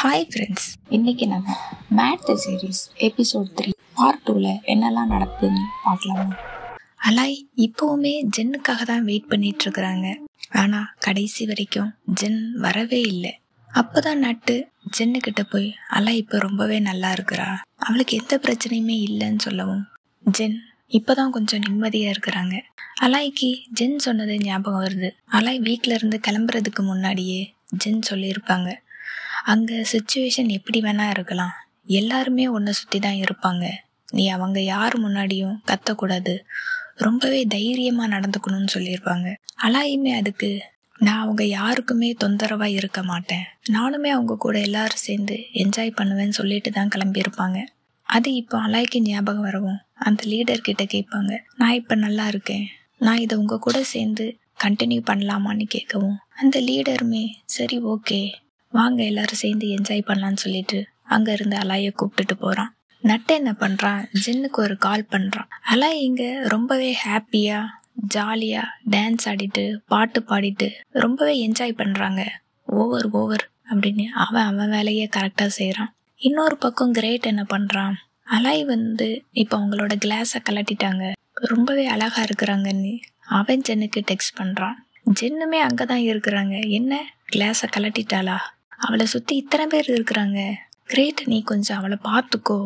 Hi friends, இன்னைக்கு நம்ம made the series episode 3 part 2ல என்னெல்லாம் நடக்குதுன்னு பார்க்கலாமா? அலாய் இப்போவுமே ஜென்னுக்காக தான் வெயிட் பண்ணிட்டு இருக்கிறாங்க. ஆனா கடைசி வரைக்கும் ஜென் வரவே இல்லை. அப்போதான் நட்டு ஜென்னுக்கிட்ட போய் அலாய் இப்போ ரொம்பவே நல்லா இருக்கிறா, அவளுக்கு எந்த பிரச்சனையுமே இல்லைன்னு சொல்லவும் ஜென் இப்போதான் கொஞ்சம் நிம்மதியா இருக்கிறாங்க. அலாய்க்கு ஜென் சொன்னது ஞாபகம் வருது. அலாய் வீட்டில இருந்து கிளம்புறதுக்கு முன்னாடியே ஜென் சொல்லியிருப்பாங்க, அங்கே சுச்சுவேஷன் எப்படி வேணா இருக்கலாம், எல்லாருமே உன்னை சுற்றி தான் இருப்பாங்க, நீ அவங்க யார் முன்னாடியும் கத்தக்கூடாது, ரொம்பவே தைரியமாக நடந்துக்கணும்னு சொல்லியிருப்பாங்க. அலாயுமே அதுக்கு நான் அவங்க யாருக்குமே தொந்தரவாக இருக்க மாட்டேன், நானுமே அவங்க கூட எல்லாரும் சேர்ந்து என்ஜாய் பண்ணுவேன்னு சொல்லிட்டு தான் கிளம்பியிருப்பாங்க. அது இப்போ அலாய்க்கு ஞாபகம் வரவும் அந்த லீடர்கிட்ட கேட்பாங்க, நான் இப்போ நல்லா இருக்கேன், நான் இதை உங்கள் கூட சேர்ந்து கண்டினியூ பண்ணலாமான்னு கேட்கவும் அந்த லீடருமே சரி ஓகே வாங்க எல்லாரும் சேர்ந்து என்ஜாய் பண்ணலான்னு சொல்லிட்டு அங்க இருந்து அலாயை கூப்பிட்டுட்டு போறான். நட்டு என்ன பண்றான், ஜென்னுக்கு ஒரு கால் பண்றான். அலாய் இங்க ரொம்பவே ஹாப்பியா ஜாலியா டான்ஸ் ஆடிட்டு பாட்டு பாடிட்டு ரொம்பவே என்ஜாய் பண்றாங்க. ஓவர் அப்படின்னு அவன் வேலையை கரெக்டா செய்யறான். இன்னொரு பக்கம் கிரேட் என்ன பண்றான், அலாய் இப்ப அவங்களோட கிளாஸை கலட்டிட்டாங்க, ரொம்பவே அழகா இருக்கிறாங்கன்னு அவன் ஜென்னுக்கு டெக்ஸ்ட் பண்றான். ஜென்னுமே அங்கதான் இருக்கிறாங்க, என்ன கிளாஸை கலட்டிட்டாளா, அவளை சுத்தி இத்தனை பேர் இருக்கிறாங்க, கிரேட் நீ கொஞ்சம் அவளை பார்த்துக்கோ,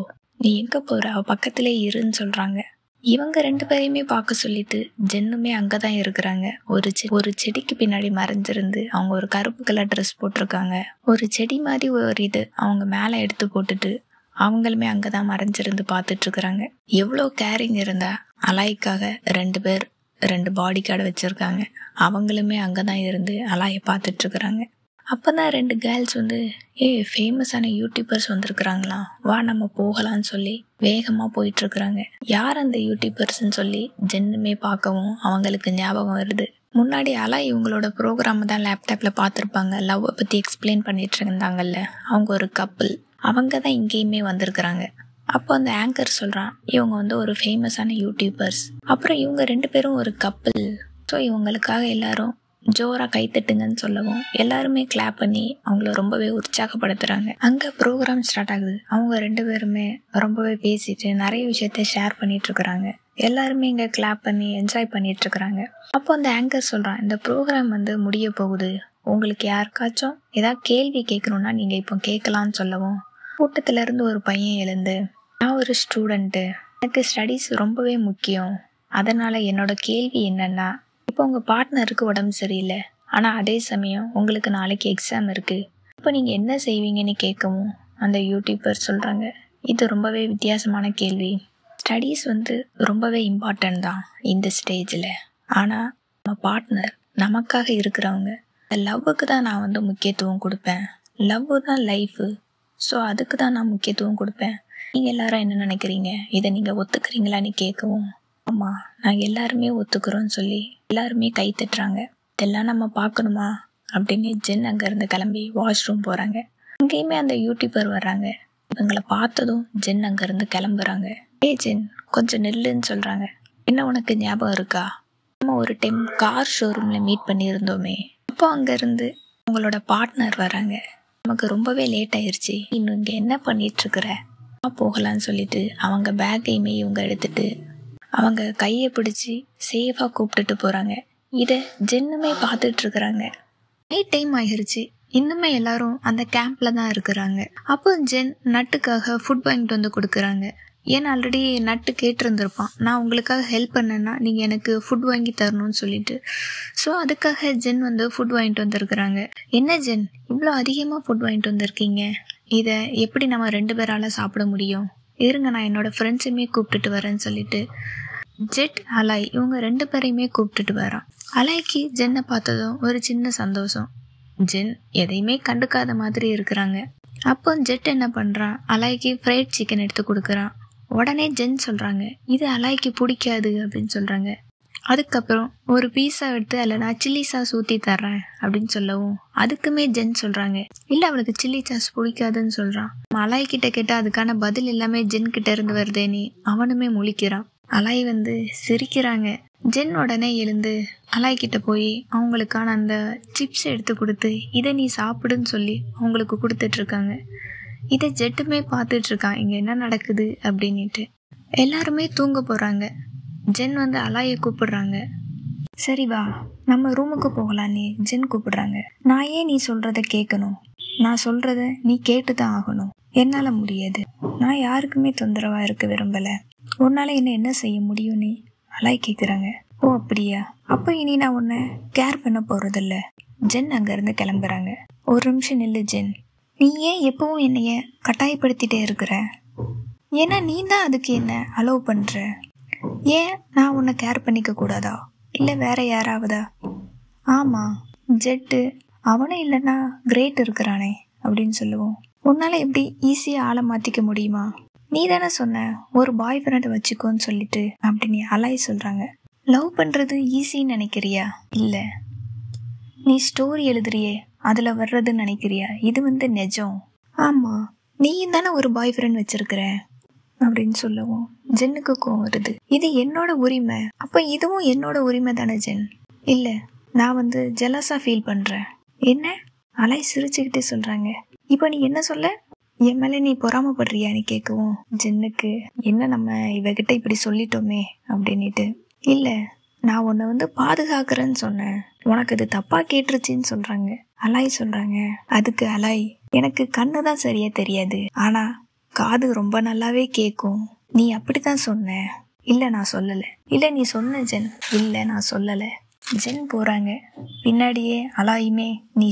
நீ எங்க போற, அவ பக்கத்திலே இருன்னு சொல்றாங்க. இவங்க ரெண்டு பேரையுமே பார்க்க சொல்லிட்டு ஜென்னுமே அங்கதான் இருக்கிறாங்க. ஒரு செடிக்கு பின்னாடி மறைஞ்சிருந்து அவங்க ஒரு கருப்பு கலர் ட்ரெஸ் போட்டிருக்காங்க. ஒரு செடி மாதிரி ஒரு இது அவங்க மேல எடுத்து போட்டுட்டு அவங்களுமே அங்கதான் மறைஞ்சிருந்து பார்த்துட்டு இருக்கிறாங்க. எவ்வளோ கேரிங் இருந்தா அலாய்க்காக ரெண்டு பாடி கார்டு வச்சிருக்காங்க, அவங்களுமே அங்கதான் இருந்து அலாயை பார்த்துட்டு இருக்கிறாங்க. அப்பதான் ரெண்டு கேர்ள்ஸ் ஃபேமஸான யூடியூபர்ஸ் வந்திருக்கிறாங்களா, வா நம்ம போகலான்னு சொல்லி வேகமா போயிட்டு இருக்கிறாங்க. யார் அந்த யூடியூபர்ஸ்ன்னு சொல்லி ஜென்னுமே பார்க்கவும் அவங்களுக்கு ஞாபகம் வருது. முன்னாடி அலாய் இவங்களோட ப்ரோக்ராம் தான் லேப்டாப்ல பார்த்துருப்பாங்க, லவ் பத்தி எக்ஸ்பிளைன் பண்ணிட்டு இருந்தாங்கல்ல, அவங்க ஒரு கப்புள், அவங்க தான் இங்கேயுமே வந்திருக்கிறாங்க. அப்போ அந்த ஆங்கர் சொல்றான், இவங்க ஒரு ஃபேமஸான யூடியூபர்ஸ், அப்புறம் இவங்க ரெண்டு பேரும் ஒரு கப்புள், ஸோ இவங்களுக்காக எல்லாரும் ஜோரா கைத்தட்டுங்கன்னு சொல்லவும் எல்லாருமே கிளாப் பண்ணி அவங்கள ரொம்பவே உற்சாகப்படுத்துறாங்க. அங்க ப்ரோக்ராம் ஸ்டார்ட் ஆகுது. அவங்க ரெண்டு பேருமே ரொம்பவே பேசிட்டு நிறைய விஷயத்த ஷேர் பண்ணிட்டு இருக்கிறாங்க. எல்லாருமே இங்க கிளாப் பண்ணி என்ஜாய் பண்ணிட்டு இருக்கிறாங்க. அப்போ அந்த ஆங்கர் சொல்றான், இந்த ப்ரோக்ராம் முடிய போகுது, உங்களுக்கு யாருக்காச்சும் ஏதாவது கேள்வி கேட்கணும்னா நீங்க இப்போ கேட்கலான்னு சொல்லவும் கூட்டத்துல இருந்து ஒரு பையன் எழுந்து, நான் ஒரு ஸ்டூடெண்ட்டு, எனக்கு ஸ்டடீஸ் ரொம்பவே முக்கியம், அதனால என்னோட கேள்வி என்னன்னா, இப்போ உங்க பார்ட்னருக்கு உடம்பு சரியில்லை, ஆனா அதே சமயம் உங்களுக்கு நாளைக்கு எக்ஸாம் இருக்கு, இப்போ நீங்க என்ன செய்வீங்கன்னு கேட்கவும் அந்த யூடியூபர் சொல்றாங்க, இது ரொம்பவே வித்தியாசமான கேள்வி, ஸ்டடீஸ் ரொம்பவே இம்பார்ட்டன்ட் தான் இந்த ஸ்டேஜில், ஆனா நம்ம பார்ட்னர் நமக்காக இருக்கிறவங்க, லவ்வுக்கு தான் நான் முக்கியத்துவம் கொடுப்பேன், லவ் தான் லைஃபு, ஸோ அதுக்கு தான் நான் முக்கியத்துவம் கொடுப்பேன், நீங்கள் எல்லாரும் என்ன நினைக்கிறீங்க, இதை நீங்கள் ஒத்துக்கிறீங்களான்னு கேட்கவும் ஆமாம் நாங்கள் எல்லாருமே ஒத்துக்கிறோன்னு சொல்லி எல்லாருமே கை தட்டுறாங்க. இதெல்லாம் நம்ம பார்க்கணுமா அப்படின்னு ஜென் அங்கேருந்து கிளம்பி வாஷ்ரூம் போகிறாங்க. அங்கேயுமே அந்த யூடியூபர் வர்றாங்க. இவங்களை பார்த்ததும் ஜென் அங்கேருந்து கிளம்புறாங்க. ஜென் கொஞ்சம் நெல்லுன்னு சொல்கிறாங்க. என்ன உனக்கு ஞாபகம் இருக்கா, நம்ம ஒரு டைம் கார் ஷோரூமில் மீட் பண்ணியிருந்தோமே, அப்போ அங்கேருந்து உங்களோட பார்ட்னர் வராங்க, நமக்கு ரொம்பவே லேட் ஆயிடுச்சு, இன்னும் இங்கே என்ன பண்ணிகிட்ருக்குற, போகலான்னு சொல்லிட்டு அவங்க பேக்கையுமே இவங்க எடுத்துட்டு அவங்க கையை பிடிச்சி சேஃபாக கூப்பிட்டுட்டு போகிறாங்க. இதை ஜென்னுமே பார்த்துட்டு இருக்கிறாங்க. நைட் டைம் ஆகிருச்சு, இன்னுமே எல்லாரும் அந்த கேம்பில் தான் இருக்கிறாங்க. அப்போ ஜென் நட்டுக்காக ஃபுட் வாங்கிட்டு கொடுக்குறாங்க. ஏன்னா ஆல்ரெடி நட்டு கேட்டிருந்துருப்பான், நான் உங்களுக்காக ஹெல்ப் பண்ணேன்னா நீங்கள் எனக்கு ஃபுட் வாங்கி தரணும்னு சொல்லிட்டு. ஸோ அதுக்காக ஜென் ஃபுட் வாங்கிட்டு வந்திருக்கிறாங்க. என்ன ஜென் இவ்வளோ அதிகமாக ஃபுட் வாங்கிட்டு வந்திருக்கீங்க, இதை எப்படி நம்ம 2 பேரால் சாப்பிட முடியும், இருங்க நான் என்னோட ஃப்ரெண்ட்ஸுமே கூப்பிட்டுட்டு வரேன்னு சொல்லிட்டு ஜெட் அலாய் இவங்க 2 பேரையுமே கூப்பிட்டுட்டு வரான். அலாய்க்கு ஜென்னை பார்த்ததும் ஒரு சின்ன சந்தோஷம், ஜென் எதையுமே கண்டுக்காத மாதிரி இருக்கிறாங்க. அப்போ ஜெட் என்ன பண்ணுறான், அலாய்க்கு ஃப்ரைட் சிக்கன் எடுத்து கொடுக்குறான். உடனே ஜென் சொல்கிறாங்க, இது அலாய்க்கு பிடிக்காது அப்படின்னு சொல்கிறாங்க. அதுக்கப்புறம் ஒரு பீஸா எடுத்து அதில் நான் சில்லி சாஸ் ஊற்றி தர்றேன் அப்படின்னு சொல்லவும் அதுக்குமே ஜென் சொல்கிறாங்க, இல்லை அவளுக்கு சில்லி சாஸ் பிடிக்காதுன்னு சொல்கிறான். அலாய்கிட்ட கேட்டால் அதுக்கான பதில் எல்லாமே ஜென் கிட்ட இருந்து வருதேன்னு அவனுமே முழிக்கிறான். அலாய் சிரிக்கிறாங்க. ஜென் உடனே எழுந்து அலாய்கிட்ட போய் அவங்களுக்கான அந்த சிப்ஸ் எடுத்து கொடுத்து இதை நீ சாப்பிடுன்னு சொல்லி அவங்களுக்கு கொடுத்துட்ருக்காங்க. இதை ஜெட்டுமே பார்த்துட்ருக்கான் இங்கே என்ன நடக்குது அப்படின்ட்டு. எல்லாருமே தூங்க போகிறாங்க. ஜென் வந்து அலாயை கூப்பிடுறாங்க. சரி வா நம்ம ரூமுக்கு போகலான்னு ஜென் கூப்பிடுறாங்க. நான் ஏன் நீ சொல்கிறத கேட்கணும்? நான் சொல்கிறத நீ கேட்டு தான் ஆகணும். என்னால் முடியாது. நான் யாருக்குமே தொந்தரவாக இருக்க விரும்பலை. உன்னால் என்ன செய்ய முடியும்னு அலாய் கேட்குறாங்க. ஓ அப்படியா, அப்போ இனி நான் உன்னை கேர் பண்ண போகிறதில்ல. ஜென் அங்கேருந்து கிளம்புறாங்க. ஒரு நிமிஷம் நில்லு ஜென், நீ ஏன் எப்பவும் என்னைய கட்டாயப்படுத்திட்டே இருக்கிற? ஏன்னா நீ தான் அதுக்கு என்ன அலோவ் பண்ணுற. ஏன் நான் உன்னை கேர் பண்ணிக்க கூடாதா? இல்லை வேற யாராவதா? ஆமாம், ஜெட்டு அவனும் இல்லைன்னா கிரேட் இருக்கிறானே அப்படின்னு சொல்லுவோம். உன்னால் எப்படி ஈஸியாக ஆளை மாற்றிக்க முடியுமா? நீ தானே சொன்ன ஒரு பாய் ஃப்ரெண்டை வச்சுக்கோன்னு சொல்லிட்டு அப்படின்னு அலாய் சொல்கிறாங்க. லவ் பண்ணுறது ஈஸின்னு நினைக்கிறியா? இல்லை, நீ ஸ்டோரி எழுதுறியே அதில் வர்றதுன்னு நினைக்கிறியா? இது வந்து நிஜம். ஆமாம், நீயும் தானே ஒரு பாய் ஃப்ரெண்ட் வச்சிருக்கிற அப்படின்னு சொல்லவும் ஜென்னுக்கு கோவம் வருது. இது என்னோட உரிமை, அப்போ இதுவும் என்னோட உரிமை தானே ஜென்? இல்லை, நான் வந்து ஜெலஸாக ஃபீல் பண்ணுறேன். என்ன? அலாய் சிரிச்சுக்கிட்டே சொல்கிறாங்க. இப்போ நீ என்ன சொல்ல? என் மேலே நீ பொறாமப்படுறியான்னு கேட்கவும் ஜென்னுக்கு என்ன நம்ம இவகிட்ட இப்படி சொல்லிட்டோமே அப்படின்ட்டு. இல்லை, நான் உன்னை வந்து பாதுகாக்கிறேன்னு சொன்னேன், உனக்கு அது தப்பாக கேட்டுருச்சின்னு சொல்கிறாங்க. அலாய் சொல்கிறாங்க. அதுக்கு அலாய், எனக்கு கண்ணு தான் சரியா தெரியாது, ஆனால் காது ரொம்ப நல்லாவே கேட்கும். நீ அப்படி தான் சொன்ன. இல்லை நான் சொல்லலை. இல்லை நீ சொன்ன ஜென். இல்லை நான் சொல்லலை. ஜென் போகிறாங்க. பின்னாடியே அலாயுமே நீ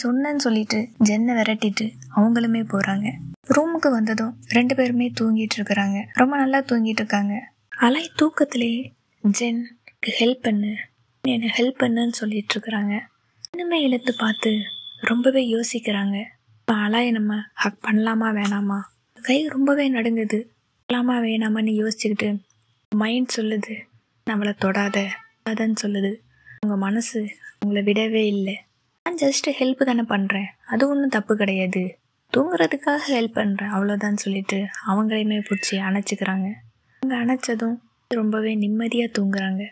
சொன்னன்னு சொல்லிட்டு ஜென்னை விரட்டிட்டு அவங்களுமே போகிறாங்க. ரூமுக்கு வந்ததும் 2 பேருமே தூங்கிட்டு இருக்கிறாங்க. ரொம்ப நல்லா தூங்கிட்டு இருக்காங்க. அலாய் தூக்கத்திலே ஜென்க்கு ஹெல்ப் பண்ணு, என்னை ஹெல்ப் பண்ணுன்னு சொல்லிட்டு இருக்கிறாங்க. இன்னுமே இழுத்து பார்த்து ரொம்பவே யோசிக்கிறாங்க. இப்போ அலாயை நம்ம ஹக் பண்ணலாமா வேணாமா? கை ரொம்பவே நடுங்குது. பண்ணலாமா வேணாமான்னு யோசிச்சுக்கிட்டு மைண்ட் சொல்லுது நம்மளை தொடாத அதன்னு சொல்லுது. உங்கள் மனசு உங்களை விடவே இல்லை. நான் ஜஸ்ட்டு ஹெல்ப் தானே பண்ணுறேன், அது ஒன்றும் தப்பு கிடையாது, தூங்குறதுக்காக ஹெல்ப் பண்ணுறேன் அவ்வளோதான் சொல்லிட்டு அவங்களையுமே பிடிச்சி அணைச்சிக்கிறாங்க. அவங்க அணைச்சதும் ரொம்பவே நிம்மதியாக தூங்குறாங்க.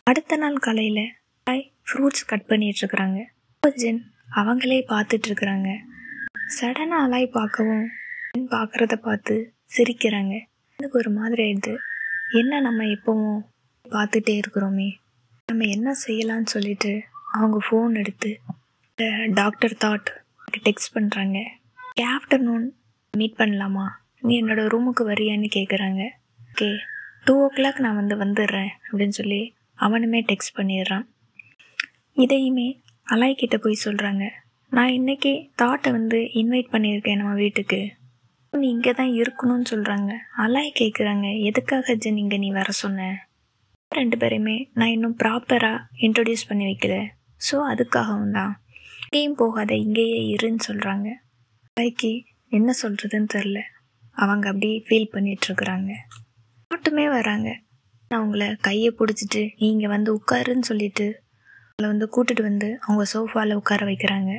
அடுத்த நாள் காலையில் ஃப்ரூட்ஸ் கட் பண்ணிகிட்ருக்குறாங்க. ஜென் அவங்களே பார்த்துட்ருக்குறாங்க. சடனாக அலாய் பார்க்கவும் பார்க்குறத பார்த்து சிரிக்கிறாங்க. எனக்கு ஒரு மாதிரி ஆயிடுது. என்ன நம்ம எப்பவும் பார்த்துட்டே இருக்கிறோமே, நம்ம என்ன செய்யலான்னு சொல்லிட்டு அவங்க ஃபோன் எடுத்து டாக்டர் தாட் டெக்ஸ்ட் பண்ணுறாங்க. ஆஃப்டர்நூன் மீட் பண்ணலாமா, நீ என்னோடய ரூமுக்கு வரியான்னு கேட்குறாங்க. ஓகே 2 o'clock நான் வந்துடுறேன் அப்படின்னு சொல்லி அவனுமே டெக்ஸ்ட் பண்ணிடுறான். இதையுமே அலாய்கிட்ட போய் சொல்கிறாங்க. நான் இன்றைக்கி தாட்டை இன்வைட் பண்ணியிருக்கேன் நம்ம வீட்டுக்கு, நீ இங்கே தான் இருக்கணும்னு சொல்கிறாங்க. அலாய் கேட்குறாங்க, எதுக்காக ஜென் இங்கே நீ வர சொன்ன? 2 பேரையுமே நான் இன்னும் ப்ராப்பராக இன்ட்ரடியூஸ் பண்ணி வைக்கல, ஸோ அதுக்காகவும் தான். இங்கேயும் போகாத இங்கேயே இருன்னு சொல்கிறாங்க. அலாய்க்கு என்ன சொல்கிறதுன்னு தெரில. அவங்க அப்படி ஃபீல் பண்ணிகிட்ருக்குறாங்க. தாட்டுமே வராங்க. அவங்கள கையை பிடிச்சிட்டு நீ இங்கே உட்காருன்னு சொல்லிட்டு அவளை கூட்டிட்டு அவங்க சோஃபாவில் உட்கார வைக்கிறாங்க.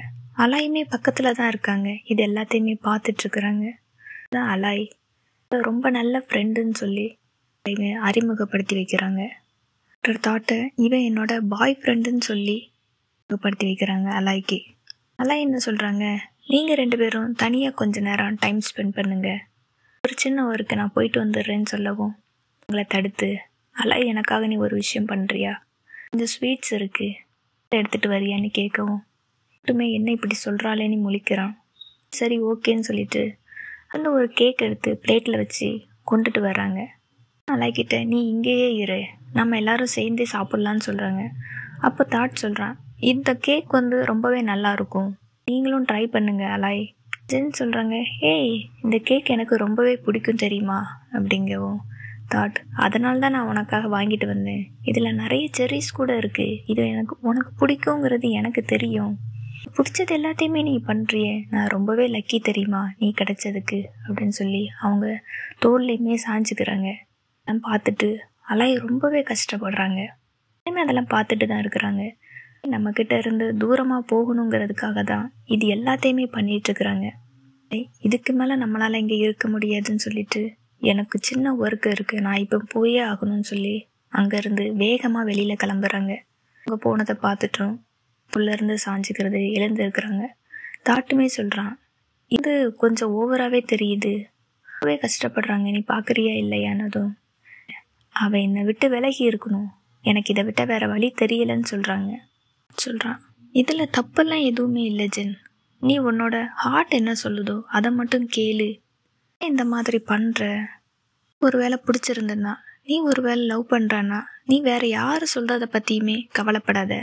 அலாயுமே பக்கத்தில் தான் இருக்காங்க. இது எல்லாத்தையுமே பார்த்துட்ருக்குறாங்க. தான் அலாய் ரொம்ப நல்ல ஃப்ரெண்டுன்னு சொல்லி அறிமுகப்படுத்தி வைக்கிறாங்க. தாட்டை இவன் என்னோட பாய் ஃப்ரெண்டுன்னு சொல்லி அறிமுகப்படுத்தி வைக்கிறாங்க அலாய்க்கு. அலாய் என்ன சொல்கிறாங்க, நீங்கள் 2 பேரும் தனியாக கொஞ்ச நேரம் டைம் ஸ்பெண்ட் பண்ணுங்க, ஒரு சின்ன ஒர்க்கு நான் போயிட்டு வந்துடுறேன்னு சொல்லவும் உங்களை தடுத்து, அலாய் எனக்காக நீ ஒரு விஷயம் பண்ணுறியா, கொஞ்சம் ஸ்வீட்ஸ் இருக்குது எடுத்துகிட்டு வரியான்னு கேட்கவும் மட்டுமே என்ன இப்படி சொல்கிறாளேன்னு முழிக்கிறான். சரி ஓகேன்னு சொல்லிட்டு ஒரு கேக் எடுத்து பிளேட்டில் வச்சு கொண்டுட்டு வர்றாங்க. அலாய்கிட்ட நீ இங்கேயே இரு, நம்ம எல்லாரும் சேர்ந்தே சாப்பிட்லான்னு சொல்கிறாங்க. அப்போ தாட் சொல்கிறான், இந்த கேக் ரொம்பவே நல்லாயிருக்கும், நீங்களும் ட்ரை பண்ணுங்க அலாய். ஜென் சொல்கிறாங்க, ஏய் இந்த கேக் எனக்கு ரொம்பவே பிடிக்கும் தெரியுமா அப்படிங்கவும் தாட், அதனால தான் நான் உனக்காக வாங்கிட்டு வந்தேன், இதில் நிறைய செர்ரிஸ் கூட இருக்குது, இது உனக்கு பிடிக்குங்கிறது எனக்கு தெரியும், பிடிச்சது எல்லாத்தையுமே நீ பண்ணுறியே, நான் ரொம்பவே லக்கி தெரியுமா நீ கிடைச்சதுக்கு அப்படின்னு சொல்லி அவங்க தோல்லையுமே சாஞ்சுக்கிறாங்க. அதெல்லாம் பார்த்துட்டு அலாய் ரொம்பவே கஷ்டப்படுறாங்க. அதெல்லாம் பார்த்துட்டு தான் இருக்கிறாங்க. நம்மக்கிட்ட இருந்து தூரமாக போகணுங்கிறதுக்காக தான் இது எல்லாத்தையுமே பண்ணிகிட்ருக்குறாங்க. இதுக்கு மேலே நம்மளால் இங்கே இருக்க முடியாதுன்னு சொல்லிட்டு எனக்கு சின்ன ஒர்க் இருக்குது, நான் இப்போ போயே ஆகணும்னு சொல்லி அங்கேருந்து வேகமாக வெளியில் கிளம்புறாங்க. அவங்க போனதை பார்த்துட்டோம். உள்ளேருந்து சாஞ்சிக்கிறது, எழுந்திருக்கிறாங்க. தாட்டுமே சொல்கிறான், இது கொஞ்சம் ஓவராகவே தெரியுது, ரொம்பவே கஷ்டப்படுறாங்க, நீ பார்க்குறியா இல்லையானதும். அவள் என்னை விட்டு விலகி இருக்கணும், எனக்கு இதை விட்ட வேறு வழி தெரியலைன்னு சொல்கிறான். இதில் தப்பெல்லாம் எதுவுமே இல்லை ஜென். நீ உன்னோட ஹார்ட் என்ன சொல்லுதோ அதை மட்டும் கேளு. இந்த மாதிரி பண்ணுற ஒரு வேளை பிடிச்சிருந்தன்னா, நீ ஒரு வேளை லவ் பண்ணுறான்னா, நீ வேறு யார் சொல்கிறத பற்றியுமே கவலைப்படாத.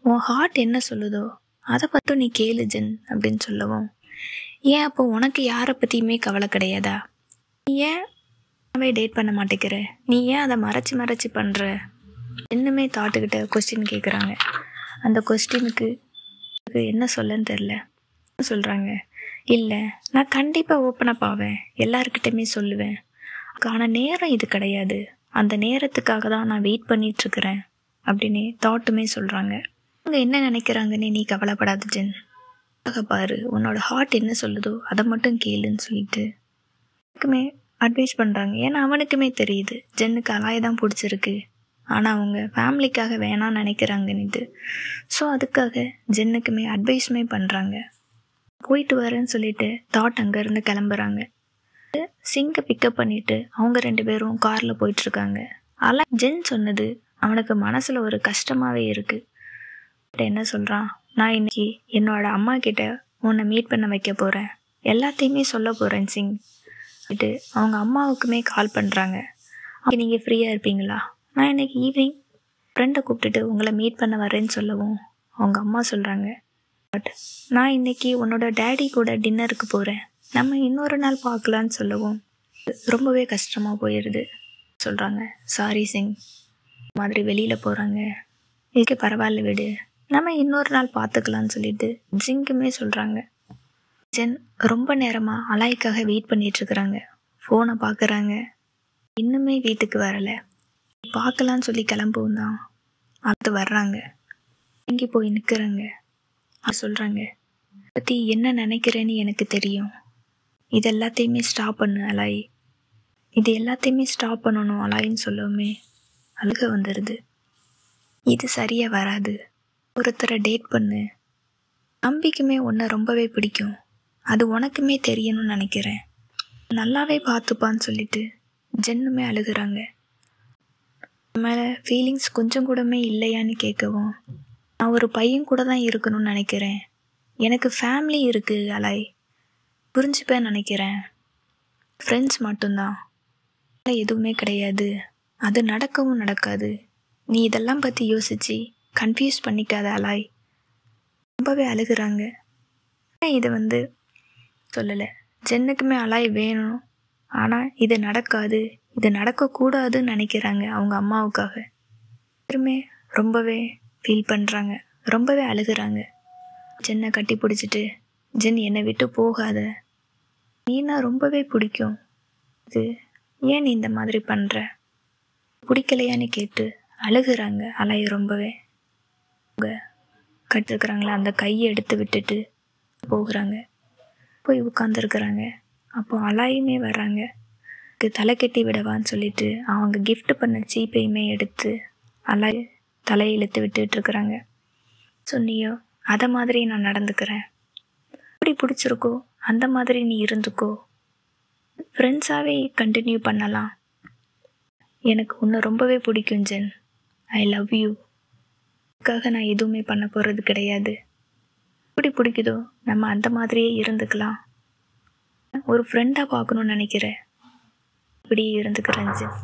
உன் ஹார்ட் என்ன சொல்லுதோ அதை மட்டும் நீ கேளு ஜென் அப்படின்னு சொல்லவும், ஏன் அப்போ உனக்கு யாரை பற்றியுமே கவலை கிடையாதா? நீ ஏன் டேட் பண்ண மாட்டேங்கிற? நீ ஏன் அதை மறைச்சி பண்ணுற? இன்னுமே தாட்டுக்கிட்ட கொஸ்டின் கேட்குறாங்க. அந்த கொஸ்டினுக்கு என்ன சொல்லன்னு தெரில. சொல்கிறாங்க, இல்லை நான் கண்டிப்பாக ஓப்பனப் ஆவேன், எல்லாருக்கிட்டையுமே சொல்லுவேன், ஆனால் நேரம் இது கிடையாது, அந்த நேரத்துக்காக தான் நான் வெயிட் பண்ணிகிட்ருக்கிறேன் அப்படின்னு தாட்டுமே சொல்கிறாங்க. அவங்க என்ன நினைக்கிறாங்கன்னு நீ கவலைப்படாத ஜென், பாரு உன்னோட ஹார்ட் என்ன சொல்லுதோ அதை மட்டும் கேளுன்னு சொல்லிட்டு எனக்குமே அட்வைஸ் பண்ணுறாங்க. ஏன்னா அவனுக்குமே தெரியுது ஜென்னுக்கு அலாயை தான் பிடிச்சிருக்கு, ஆனால் அவங்க ஃபேமிலிக்காக வேணான்னு நினைக்கிறாங்கன்னுட்டு. ஸோ அதுக்காக ஜென்னுக்குமே அட்வைஸுமே பண்ணுறாங்க. போயிட்டு வரேன்னு சொல்லிட்டு தாட் அங்கேருந்து கிளம்புறாங்க. சிங்கை பிக்கப் பண்ணிவிட்டு அவங்க 2 பேரும் காரில் போயிட்டுருக்காங்க. அலா ஜென் சொன்னது அவனுக்கு மனசில் ஒரு கஷ்டமாகவே இருக்குது. என்ன சொல்கிறான், நான் இன்னைக்கு என்னோட அம்மா கிட்ட உன்னை மீட் பண்ண வைக்க போகிறேன், எல்லாத்தையுமே சொல்ல போகிறேன் சிங் சொல்லிட்டு அவங்க அம்மாவுக்குமே கால் பண்ணுறாங்க. நீங்கள் ஃப்ரீயாக இருப்பீங்களா, நான் இன்னைக்கு ஈவினிங் ஃப்ரெண்டை கூப்பிட்டுட்டு உங்களை மீட் பண்ண வரேன்னு சொல்லவும் அவங்க அம்மா சொல்கிறாங்க, பட் நான் இன்னைக்கு உன்னோட டேடி கூட டின்னருக்கு போகிறேன், நம்ம இன்னொரு நாள் பார்க்கலான்னு சொல்லவும் ரொம்பவே கஷ்டமாக போயிடுது. சொல்கிறாங்க, சாரி சிங், மாதிரி வெளியில் போகிறாங்க, இதுக்கு பரவாயில்ல விடு, நம்ம இன்னொரு நாள் பார்த்துக்கலான்னு சொல்லிட்டு ஜிங்குமே சொல்கிறாங்க. ஜென் ரொம்ப நேரமாக அலாய்க்காக வெயிட் பண்ணிகிட்ருக்குறாங்க. ஃபோனை பார்க்குறாங்க, இன்னுமே வீட்டுக்கு வரலை. பார்க்கலான்னு சொல்லி கிளம்பவும் தான் அடுத்து வர்றாங்க. இங்கே போய் நிற்கிறாங்க. சொல்கிறாங்க, பற்றி என்ன நினைக்கிறேன்னு எனக்கு தெரியும், இது எல்லாத்தையுமே ஸ்டாப் பண்ணு அலாய், இது எல்லாத்தையுமே ஸ்டாப் பண்ணணும் அலாயின்னு சொல்லவுமே அழுக வந்துடுது. இது சரியாக வராது, ஒருத்தரை டேட் பண்ணு, நம்பிக்குமே உன்னை ரொம்பவே பிடிக்கும், அது உனக்குமே தெரியணும்னு நினைக்கிறேன், நல்லாவே பார்த்துப்பான்னு சொல்லிட்டு ஜென்னுமே அழுகிறாங்க. மேலே ஃபீலிங்ஸ் கொஞ்சம் கூடமே இல்லையான்னு கேட்கவும், நான் ஒரு பையன் கூட தான் இருக்கணும்னு நினைக்கிறேன், எனக்கு ஃபேமிலி இருக்குது அலாய், புரிஞ்சுப்பேன்னு நினைக்கிறேன், ஃப்ரெண்ட்ஸ் மட்டும்தான், எதுவுமே கிடையாது, அது நடக்கவும் நடக்காது, நீ இதெல்லாம் பற்றி யோசித்து கன்ஃபியூஸ் பண்ணிக்காத அலாய். ரொம்பவே அழுகிறாங்க. இதை சொல்லலை, ஜென்னுக்குமே அலாய் வேணும், ஆனால் இது நடக்காது, இது நடக்கக்கூடாதுன்னு நினைக்கிறாங்க அவங்க அம்மாவுக்காக. எல்லாருமே ரொம்பவே ஃபீல் பண்ணுறாங்க, ரொம்பவே அழுகிறாங்க. ஜென்னை கட்டி பிடிச்சிட்டு, ஜென் என்னை விட்டு போகாத, நீனா ரொம்பவே பிடிக்கும், இது ஏன் நீ இந்த மாதிரி பண்ணுற, பிடிக்கலையான்னு கேட்டு அழுகிறாங்க அலாய் ரொம்பவே. அவங்க கட்டிருக்கிறாங்களா அந்த கையை எடுத்து விட்டுட்டு போகிறாங்க. போய் உட்காந்துருக்குறாங்க. அப்போ அலாயுமே வர்றாங்க. தலை கட்டி விடவான்னு சொல்லிட்டு அவங்க கிஃப்ட் பண்ண சீப்பையுமே எடுத்து அலாய் தலையை இழுத்து விட்டுட்டுருக்குறாங்க. சொன்னியோ அதை மாதிரி நான் நடந்துக்கிறேன், எப்படி பிடிச்சிருக்கோ அந்த மாதிரி நீ இருந்துக்கோ, ஃப்ரெண்ட்ஸாகவே கண்டினியூ பண்ணலாம், எனக்கு உன்னை ரொம்பவே பிடிக்கும் ஜென், ஐ லவ் யூ, அதுக்காக நான் எதுவுமே பண்ண போகிறது கிடையாது, எப்படி பிடிக்குதோ நம்ம அந்த மாதிரியே இருந்துக்கலாம், ஒரு ஃப்ரெண்டாக பார்க்கணுன்னு நினைக்கிறேன், இப்படி இருந்துக்கிறேன் ஜென்.